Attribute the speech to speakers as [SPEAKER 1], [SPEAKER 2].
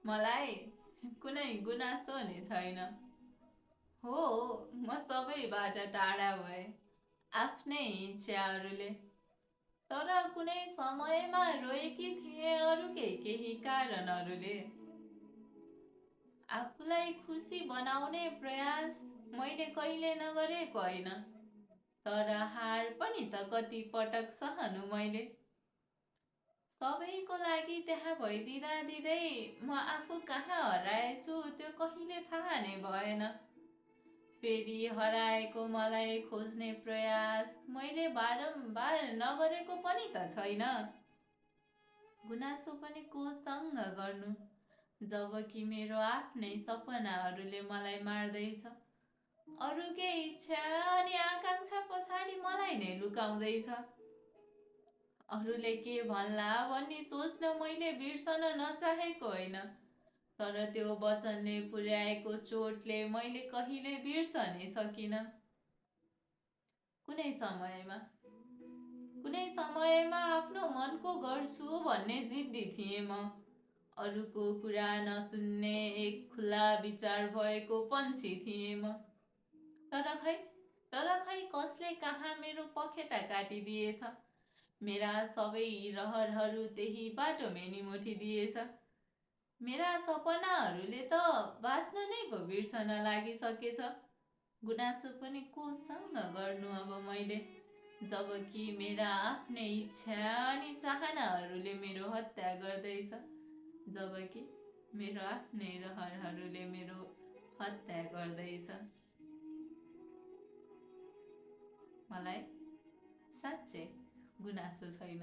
[SPEAKER 1] मलाई कुनै गुनासो नै छैन। हो, म सबैबाट टाढा भए, आफ्नै इच्छाहरूले। तर कुनै समयमा रोएकी थिएँ अरूकै केही कारणहरूले। आफूलाई खुसी बनाउने प्रयास मैले कहिले नगरेको होइन, तर हार पनि त कति पटक सहनु मैले। सबैको लागि त्यहाँ भइदिँदा दिँदै म आफू कहाँ हराएछु त्यो कहिले थाहा नै भएन। फेरि हराएको मलाई खोज्ने प्रयास मैले बारम्बार नगरेको पनि त छैन। गुनासो पनि कोसँग गर्नु जबकि मेरो आफ्नै सपनाहरूले मलाई मार्दैछ। अरूकै इच्छा अनि आकाङ्क्षा पछाडि मलाई नै लुकाउँदैछ। अरूले के भन्ला भन्ने सोच्न मैले बिर्सन नचाहेको होइन, तर त्यो वचनले पुर्याएको चोटले मैले कहिले बिर्सनै सकिनँ। कुनै समयमा कुनै समयमा आफ्नो मनको गर्छु भन्ने जिद्दी थिएँ म। अरूको कुरा नसुन्ने एक खुला विचार भएको पन्छी थिएँ म। तर खै कसले कहाँ मेरो पखेटा काटिदिएछ। मेरा सबै रहरहरू त्यही बाटोमै निमोठिदिएछ। मेरा सपनाहरूले त बाँच्न नै पो बिर्सन लागिसकेछ। गुनासो पनि कोसँग गर्नु अब मैले, जबकि मेरा आफ्नै इच्छा अनि चाहनाहरूले मेरो हत्या गर्दैछ। जबकि मेरो आफ्नै रहरहरूले मेरो हत्या गर्दैछ। मलाई साँच्चै गुनासो छैन।